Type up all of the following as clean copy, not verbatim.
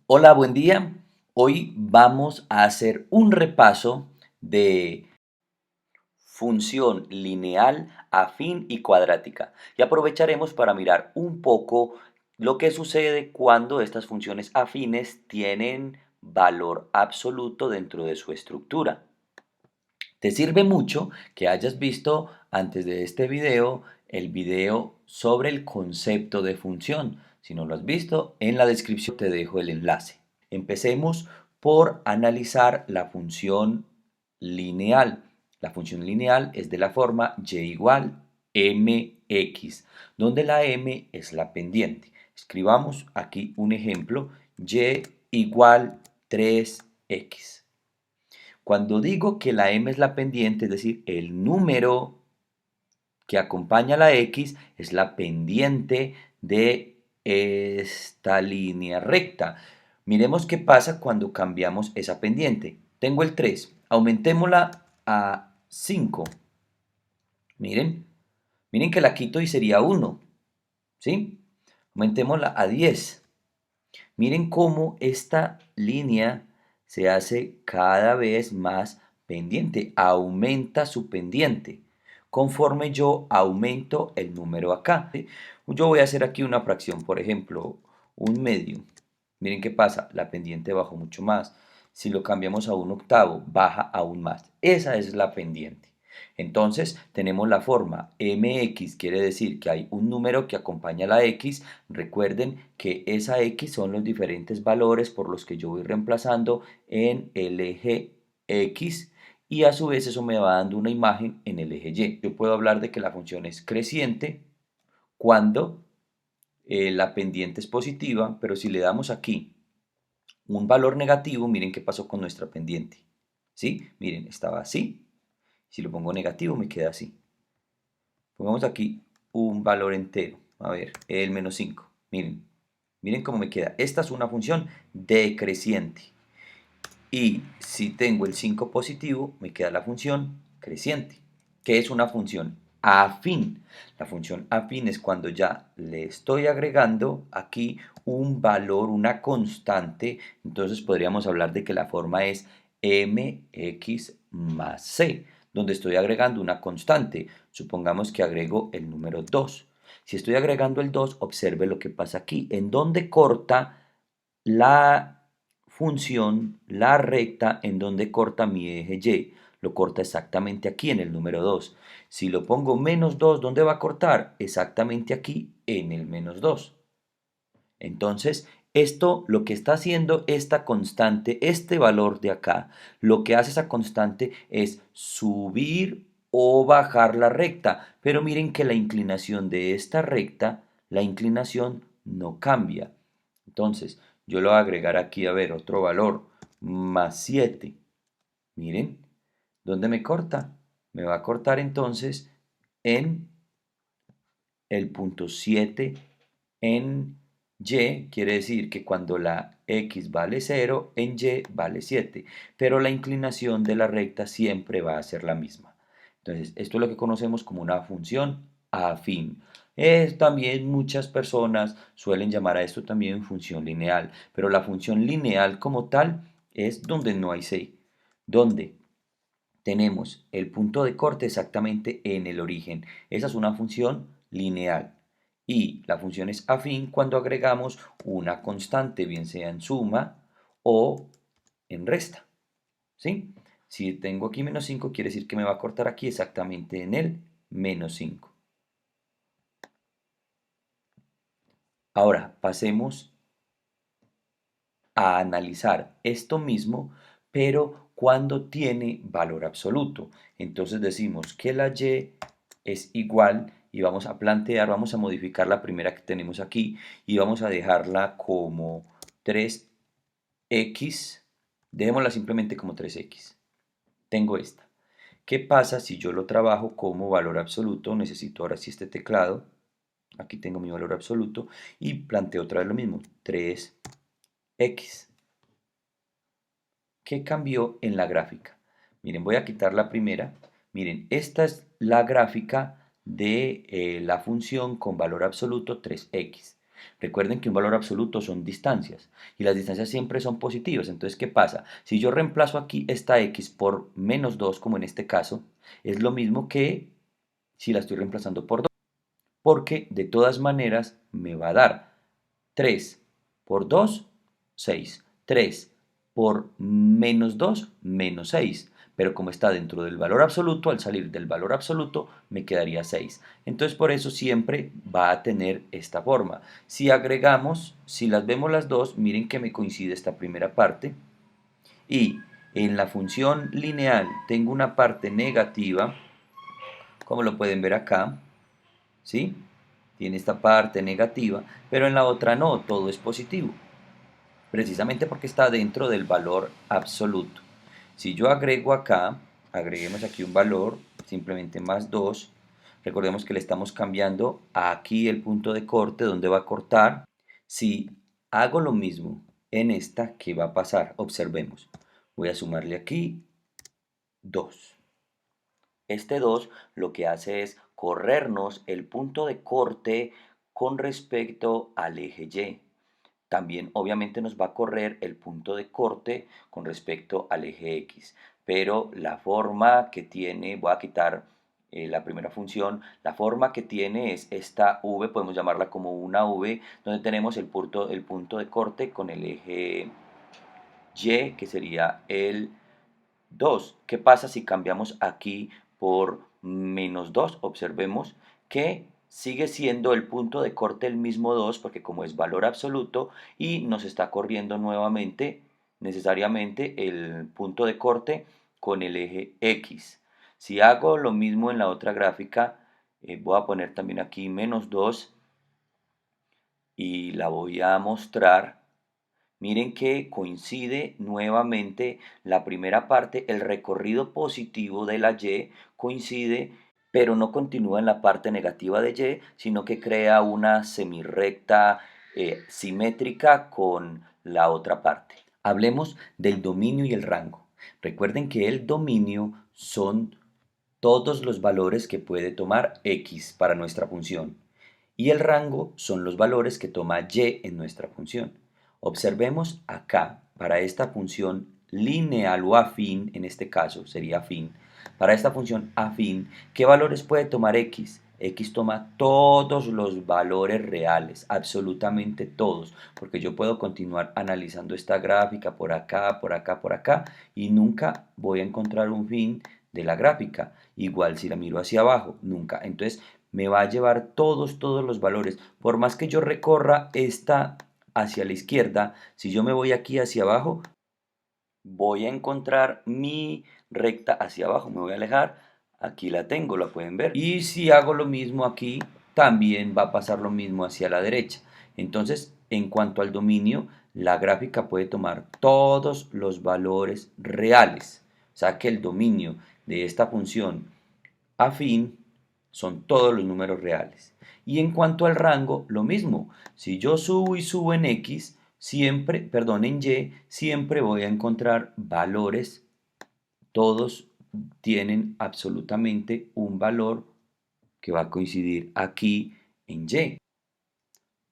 Hola, buen día. Hoy vamos a hacer un repaso de función lineal, afín y cuadrática. Y aprovecharemos para mirar un poco lo que sucede cuando estas funciones afines tienen valor absoluto dentro de su estructura. Te sirve mucho que hayas visto antes de este video el video sobre el concepto de función. Si no lo has visto, en la descripción te dejo el enlace. Empecemos por analizar la función lineal. La función lineal es de la forma y igual mx, donde la m es la pendiente. Escribamos aquí un ejemplo, y igual 3x. Cuando digo que la m es la pendiente, es decir, el número que acompaña a la x es la pendiente de esta línea recta. Miremos qué pasa cuando cambiamos esa pendiente. Tengo el 3, aumentémosla a 5. Miren, miren que la quito y sería 1, ¿sí? Aumentémosla a 10. Miren cómo esta línea se hace cada vez más pendiente, aumenta su pendiente conforme yo aumento el número acá. ¿Sí? Yo voy a hacer aquí una fracción, por ejemplo, un medio. Miren qué pasa, la pendiente bajó mucho más. Si lo cambiamos a un octavo, baja aún más. Esa es la pendiente. Entonces tenemos la forma mx, quiere decir que hay un número que acompaña a la x. Recuerden que esa x son los diferentes valores por los que yo voy reemplazando en el eje x y a su vez eso me va dando una imagen en el eje y. Yo puedo hablar de que la función es creciente cuando la pendiente es positiva, pero si le damos aquí un valor negativo, miren qué pasó con nuestra pendiente. ¿Sí? Miren, estaba así. Si lo pongo negativo me queda así. Pongamos aquí un valor entero. A ver, el menos 5. Miren, miren cómo me queda. Esta es una función decreciente. Y si tengo el 5 positivo, me queda la función creciente, que es una función afín. La función afín es cuando ya le estoy agregando aquí un valor, una constante. Entonces podríamos hablar de que la forma es mx más c, donde estoy agregando una constante. Supongamos que agrego el número 2. Si estoy agregando el 2, observe lo que pasa aquí. En donde corta la función, la recta, en donde corta mi eje y. Lo corta exactamente aquí en el número 2. Si lo pongo menos 2, ¿dónde va a cortar? Exactamente aquí en el menos 2. Entonces, esto lo que está haciendo esta constante, este valor de acá, lo que hace esa constante es subir o bajar la recta. Pero miren que la inclinación de esta recta, la inclinación no cambia. Entonces, yo lo voy a agregar aquí, a ver, otro valor, más 7. Miren, ¿dónde me corta? Me va a cortar entonces en el punto 7 en y, quiere decir que cuando la x vale 0, en y vale 7, pero la inclinación de la recta siempre va a ser la misma. Entonces, esto es lo que conocemos como una función afín. También muchas personas suelen llamar a esto también función lineal, pero la función lineal como tal es donde no hay c, donde tenemos el punto de corte exactamente en el origen. Esa es una función lineal. Y la función es afín cuando agregamos una constante, bien sea en suma o en resta. ¿Sí? Si tengo aquí menos 5, quiere decir que me va a cortar aquí exactamente en el menos 5. Ahora pasemos a analizar esto mismo, pero cuando tiene valor absoluto. Entonces decimos que la y es igual y vamos a plantear, vamos a modificar la primera que tenemos aquí y vamos a dejarla como 3x, dejémosla simplemente como 3x. Tengo esta. ¿Qué pasa si yo lo trabajo como valor absoluto? Necesito ahora sí este teclado. Aquí tengo mi valor absoluto y planteo otra vez lo mismo, 3x. ¿Qué cambió en la gráfica? Miren, voy a quitar la primera. Miren, esta es la gráfica de la función con valor absoluto 3x. Recuerden que un valor absoluto son distancias y las distancias siempre son positivas. Entonces, ¿qué pasa? Si yo reemplazo aquí esta x por menos 2, como en este caso, es lo mismo que si la estoy reemplazando por 2, porque de todas maneras me va a dar 3 por 2, 6. 3 por menos 2, menos 6. Pero como está dentro del valor absoluto, al salir del valor absoluto me quedaría 6. Entonces por eso siempre va a tener esta forma. Si agregamos, si las vemos las dos, miren que me coincide esta primera parte. Y en la función lineal tengo una parte negativa, como lo pueden ver acá, ¿sí? Tiene esta parte negativa, pero en la otra no, todo es positivo, precisamente porque está dentro del valor absoluto. Si yo agrego acá, agreguemos aquí un valor, simplemente más 2, recordemos que le estamos cambiando aquí el punto de corte, donde va a cortar. Si hago lo mismo en esta, ¿qué va a pasar? Observemos. Voy a sumarle aquí 2. Este 2 lo que hace es corrernos el punto de corte con respecto al eje Y. También obviamente nos va a correr el punto de corte con respecto al eje X. Pero la forma que tiene, voy a quitar la primera función, la forma que tiene es esta V, podemos llamarla como una V, donde tenemos el punto de corte con el eje Y, que sería el 2. ¿Qué pasa si cambiamos aquí por menos 2? Observemos que sigue siendo el punto de corte el mismo 2, porque como es valor absoluto y nos está corriendo nuevamente necesariamente el punto de corte con el eje X. Si hago lo mismo en la otra gráfica, voy a poner también aquí menos 2 y la voy a mostrar. Miren que coincide nuevamente la primera parte, el recorrido positivo de la Y coincide, pero no continúa en la parte negativa de Y, sino que crea una semirrecta simétrica con la otra parte. Hablemos del dominio y el rango. Recuerden que el dominio son todos los valores que puede tomar X para nuestra función y el rango son los valores que toma Y en nuestra función. Observemos acá, para esta función lineal o afín, en este caso sería afín, para esta función afín, ¿qué valores puede tomar X? X toma todos los valores reales, absolutamente todos, porque yo puedo continuar analizando esta gráfica por acá, por acá, por acá, y nunca voy a encontrar un fin de la gráfica. Igual si la miro hacia abajo, nunca. Entonces me va a llevar todos los valores. Por más que yo recorra esta hacia la izquierda, si yo me voy aquí hacia abajo, voy a encontrar mi recta hacia abajo. Me voy a alejar, aquí la tengo, la pueden ver. Y si hago lo mismo aquí, también va a pasar lo mismo hacia la derecha. Entonces, en cuanto al dominio, la gráfica puede tomar todos los valores reales. O sea que el dominio de esta función afín son todos los números reales. Y en cuanto al rango, lo mismo. Si yo subo y subo en X, siempre, perdón, en Y, siempre voy a encontrar valores. Todos tienen absolutamente un valor que va a coincidir aquí en Y.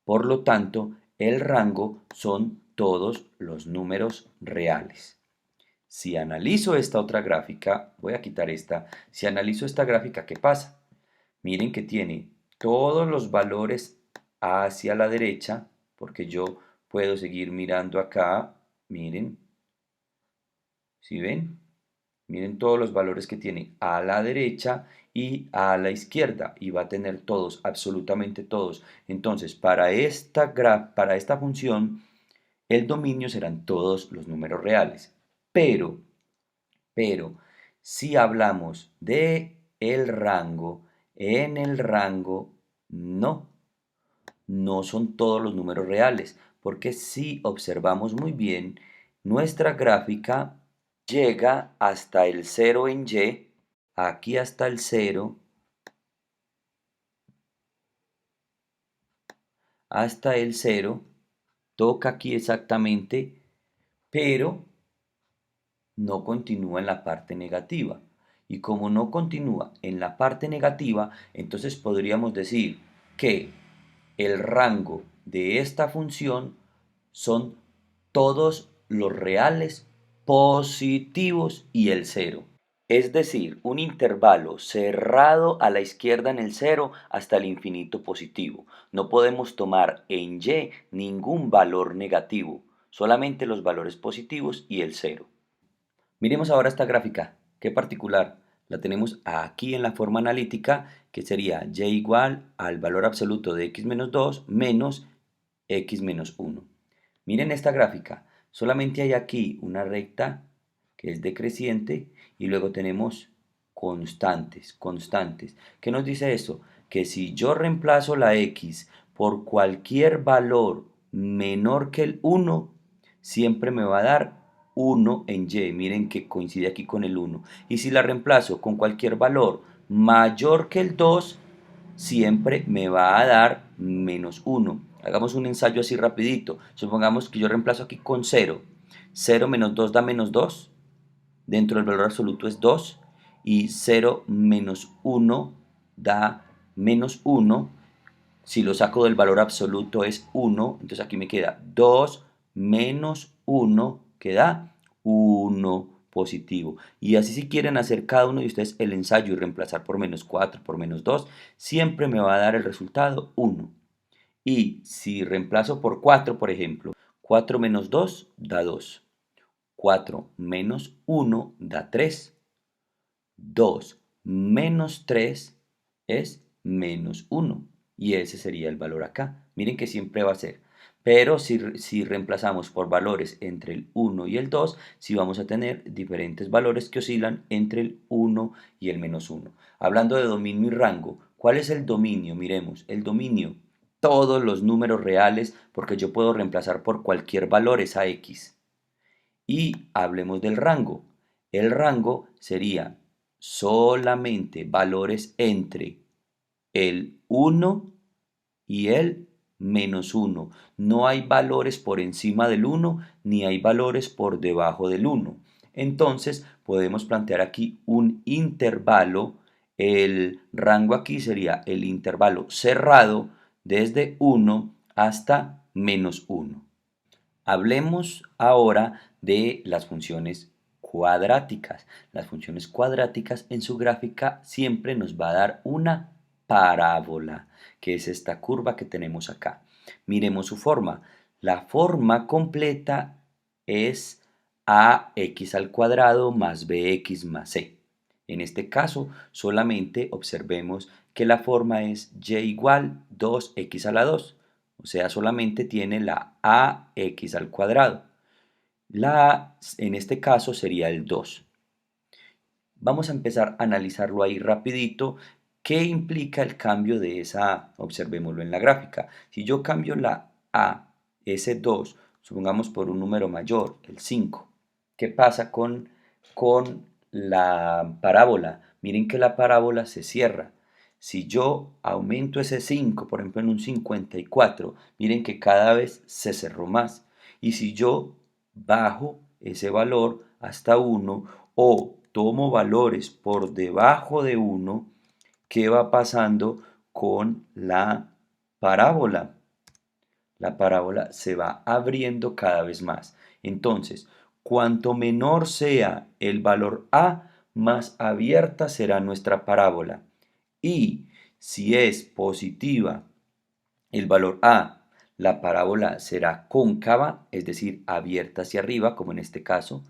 Por lo tanto, el rango son todos los números reales. Si analizo esta otra gráfica, voy a quitar esta, si analizo esta gráfica, ¿qué pasa? Miren que tiene todos los valores hacia la derecha, porque yo puedo seguir mirando acá, miren, ¿sí ven? Miren todos los valores que tiene a la derecha y a la izquierda, y va a tener todos, absolutamente todos. Entonces, para esta función, el dominio serán todos los números reales. Pero si hablamos de el rango, en el rango no son todos los números reales, porque si observamos muy bien, nuestra gráfica llega hasta el 0 en Y, aquí hasta el 0, hasta el 0, toca aquí exactamente, pero no continúa en la parte negativa. Y como no continúa en la parte negativa, entonces podríamos decir que El rango de esta función son todos los reales positivos y el cero. Es decir, un intervalo cerrado a la izquierda en el cero hasta el infinito positivo. No podemos tomar en y ningún valor negativo, solamente los valores positivos y el cero. Miremos ahora esta gráfica, qué particular. La tenemos aquí en la forma analítica, que sería y igual al valor absoluto de x menos 2 menos x menos 1. Miren esta gráfica, solamente hay aquí una recta que es decreciente y luego tenemos constantes, constantes. ¿Qué nos dice esto? Que si yo reemplazo la x por cualquier valor menor que el 1, siempre me va a dar 1 en y. Miren que coincide aquí con el 1. Y si la reemplazo con cualquier valor mayor que el 2, siempre me va a dar menos 1. Hagamos un ensayo así rapidito. Supongamos que yo reemplazo aquí con 0. 0 menos 2 da menos 2. Dentro del valor absoluto es 2. Y 0 menos 1 da menos 1. Si lo saco del valor absoluto es 1. Entonces aquí me queda 2 menos 1 que da 1 positivo. Y así si quieren hacer cada uno de ustedes el ensayo y reemplazar por menos 4, por menos 2, siempre me va a dar el resultado 1. Y si reemplazo por 4, por ejemplo, 4 menos 2 da 2. 4 menos 1 da 3. 2 menos 3 es menos 1. Y ese sería el valor acá. Miren que siempre va a ser. Pero si reemplazamos por valores entre el 1 y el 2, sí vamos a tener diferentes valores que oscilan entre el 1 y el menos 1. Hablando de dominio y rango, ¿cuál es el dominio? Miremos, el dominio, todos los números reales, porque yo puedo reemplazar por cualquier valor esa x. Y hablemos del rango. El rango sería solamente valores entre el 1 y el menos 1. No hay valores por encima del 1 ni hay valores por debajo del 1. Entonces podemos plantear aquí un intervalo. El rango aquí sería el intervalo cerrado desde 1 hasta menos 1. Hablemos ahora de las funciones cuadráticas. Las funciones cuadráticas en su gráfica siempre nos va a dar una parábola, que es esta curva que tenemos acá. Miremos su forma. La forma completa es ax al cuadrado más bx más c. En este caso, solamente observemos que la forma es y igual 2x a la 2. O sea, solamente tiene la ax al cuadrado. La a en este caso sería el 2. Vamos a empezar a analizarlo ahí rapidito. ¿Qué implica el cambio de esa a? Observémoslo en la gráfica. Si yo cambio la a, ese 2, supongamos por un número mayor, el 5, ¿qué pasa con la parábola? Miren que la parábola se cierra. Si yo aumento ese 5, por ejemplo en un 54, miren que cada vez se cerró más. Y si yo bajo ese valor hasta 1 o tomo valores por debajo de 1, ¿qué va pasando con la parábola? La parábola se va abriendo cada vez más. Entonces, cuanto menor sea el valor a, más abierta será nuestra parábola. Y si es positiva el valor a, la parábola será cóncava, es decir, abierta hacia arriba, como en este caso.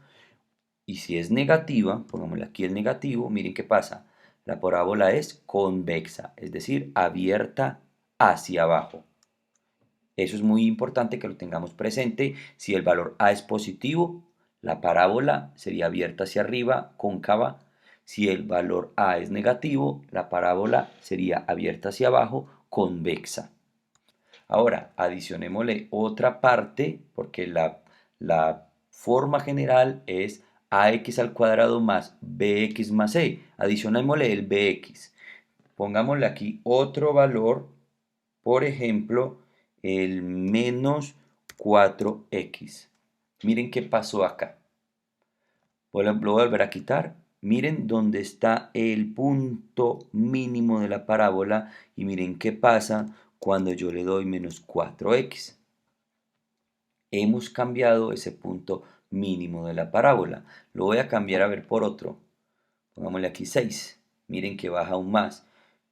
Y si es negativa, pongámosle aquí el negativo, miren qué pasa. La parábola es convexa, es decir, abierta hacia abajo. Eso es muy importante que lo tengamos presente. Si el valor a es positivo, la parábola sería abierta hacia arriba, cóncava. Si el valor a es negativo, la parábola sería abierta hacia abajo, convexa. Ahora, adicionémosle otra parte, porque la forma general es ax al cuadrado más bx más c. Adicionémosle el bx. Pongámosle aquí otro valor, por ejemplo, el menos 4x. Miren qué pasó acá. Lo voy a volver a quitar. Miren dónde está el punto mínimo de la parábola y miren qué pasa cuando yo le doy menos 4x. Hemos cambiado ese punto mínimo de la parábola. Lo voy a cambiar a ver por otro. Pongámosle aquí 6. Miren que baja aún más.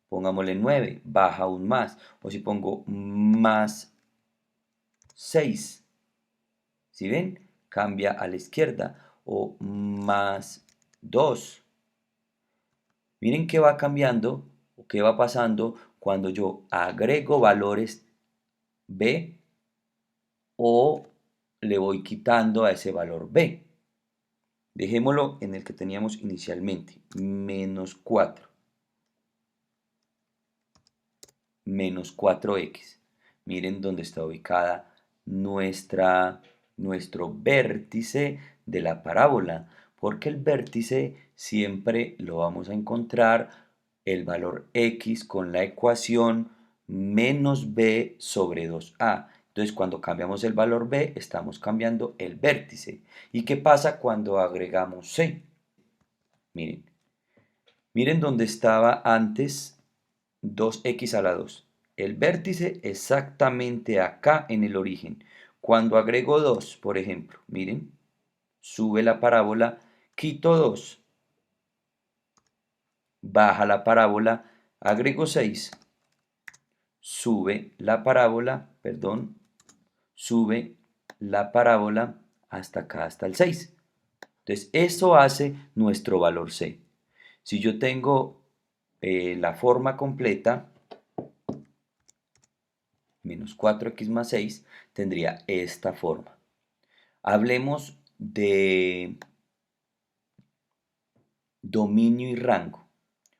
Pongámosle 9. Baja aún más. O si pongo más 6. ¿Sí ven? Cambia a la izquierda. O más 2. Miren que va cambiando o qué va pasando cuando yo agrego valores b o le voy quitando a ese valor b. Dejémoslo en el que teníamos inicialmente, menos 4, menos 4x. Miren dónde está ubicada nuestro vértice de la parábola, porque el vértice siempre lo vamos a encontrar el valor x con la ecuación menos b sobre 2a. Entonces, cuando cambiamos el valor b, estamos cambiando el vértice. ¿Y qué pasa cuando agregamos c? Miren, miren dónde estaba antes 2x a la 2. El vértice exactamente acá en el origen. Cuando agrego 2, por ejemplo, miren, sube la parábola, quito 2, baja la parábola, agrego 6, sube la parábola, perdón, sube la parábola hasta acá, hasta el 6. Entonces, eso hace nuestro valor C. Si yo tengo la forma completa, menos 4x más 6, tendría esta forma. Hablemos de dominio y rango.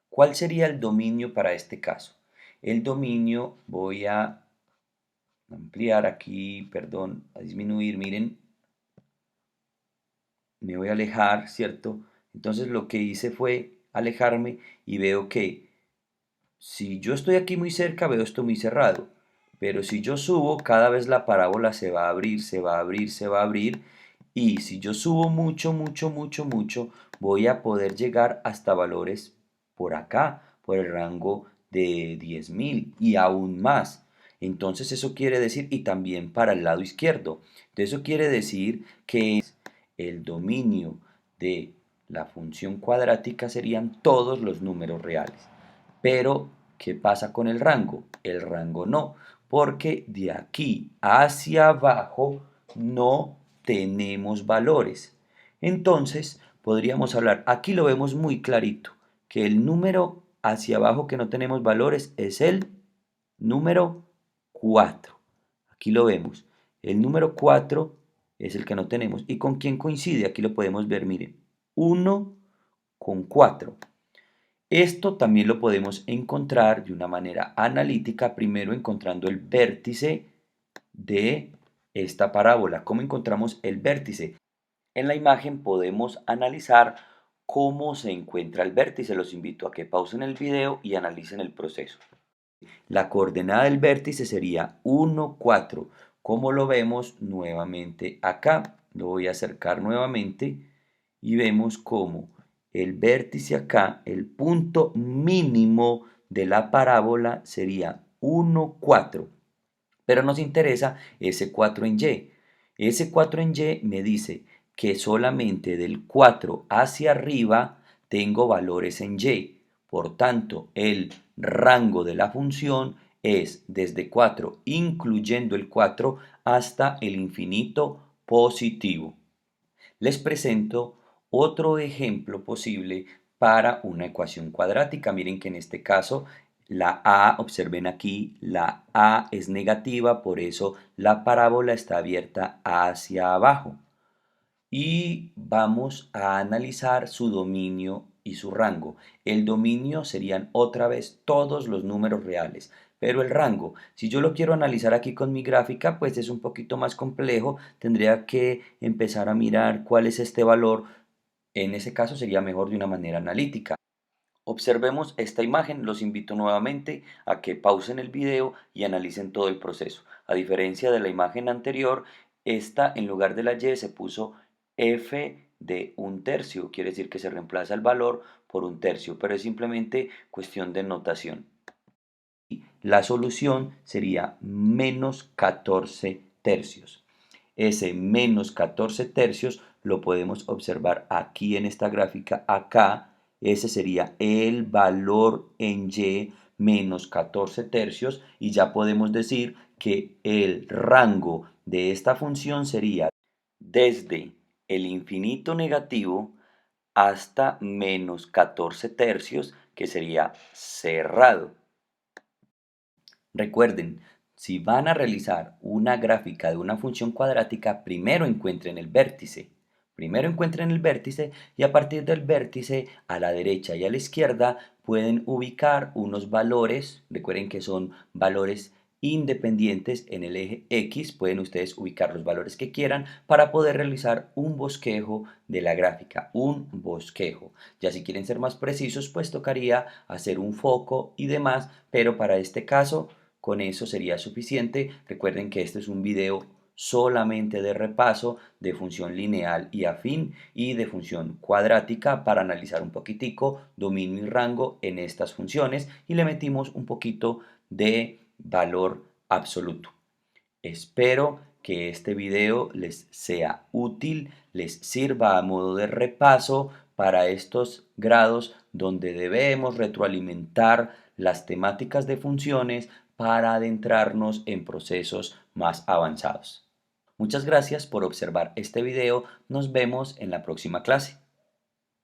¿Cuál sería el dominio para este caso? El dominio, voy a ampliar aquí, perdón, a disminuir, miren, me voy a alejar, ¿cierto? Entonces lo que hice fue alejarme y veo que si yo estoy aquí muy cerca, veo esto muy cerrado. Pero si yo subo, cada vez la parábola se va a abrir, se va a abrir, se va a abrir. Y si yo subo mucho, mucho, mucho, mucho, voy a poder llegar hasta valores por acá, por el rango de 10.000 y aún más. Entonces eso quiere decir, y también para el lado izquierdo, entonces eso quiere decir que el dominio de la función cuadrática serían todos los números reales. Pero, ¿qué pasa con el rango? El rango no, porque de aquí hacia abajo no tenemos valores. Entonces, podríamos hablar, aquí lo vemos muy clarito, que el número hacia abajo que no tenemos valores es el número 4. Aquí lo vemos. El número 4 es el que no tenemos. ¿Y con quién coincide? Aquí lo podemos ver, miren. 1 con 4. Esto también lo podemos encontrar de una manera analítica, primero encontrando el vértice de esta parábola. ¿Cómo encontramos el vértice? En la imagen podemos analizar cómo se encuentra el vértice. Los invito a que pausen el video y analicen el proceso. La coordenada del vértice sería 1, 4. Como lo vemos nuevamente acá, lo voy a acercar nuevamente y vemos cómo el vértice acá, el punto mínimo de la parábola sería 1, 4. Pero nos interesa ese 4 en Y. Ese 4 en Y me dice que solamente del 4 hacia arriba tengo valores en Y. Por tanto, el rango de la función es desde 4, incluyendo el 4, hasta el infinito positivo. Les presento otro ejemplo posible para una ecuación cuadrática. Miren que en este caso la a, observen aquí, la a es negativa, por eso la parábola está abierta hacia abajo. Y vamos a analizar su dominio y su rango. El dominio serían otra vez todos los números reales, pero el rango, si yo lo quiero analizar aquí con mi gráfica, pues es un poquito más complejo. Tendría que empezar a mirar cuál es este valor. En ese caso sería mejor de una manera analítica. Observemos esta imagen, los invito nuevamente a que pausen el video y analicen todo el proceso. A diferencia de la imagen anterior, esta en lugar de la y se puso f de 1/3, quiere decir que se reemplaza el valor por 1/3, pero es simplemente cuestión de notación. la solución sería menos 14 tercios. Ese menos 14 tercios lo podemos observar aquí en esta gráfica, acá. Ese sería el valor en y menos 14 tercios y ya podemos decir que el rango de esta función sería desde el infinito negativo hasta menos 14 tercios, que sería cerrado. Recuerden, si van a realizar una gráfica de una función cuadrática, primero encuentren el vértice. Primero encuentren el vértice y a partir del vértice a la derecha y a la izquierda pueden ubicar unos valores. Recuerden que son valores independientes en el eje X. Pueden ustedes ubicar los valores que quieran para poder realizar un bosquejo de la gráfica. Un bosquejo. Ya si quieren ser más precisos, pues tocaría hacer un foco y demás, pero para este caso con eso sería suficiente. Recuerden que este es un video solamente de repaso de función lineal y afín y de función cuadrática para analizar un poquitico dominio y rango en estas funciones y le metimos un poquito de valor absoluto. Espero que este video les sea útil, les sirva a modo de repaso para estos grados donde debemos retroalimentar las temáticas de funciones para adentrarnos en procesos más avanzados. Muchas gracias por observar este video, nos vemos en la próxima clase.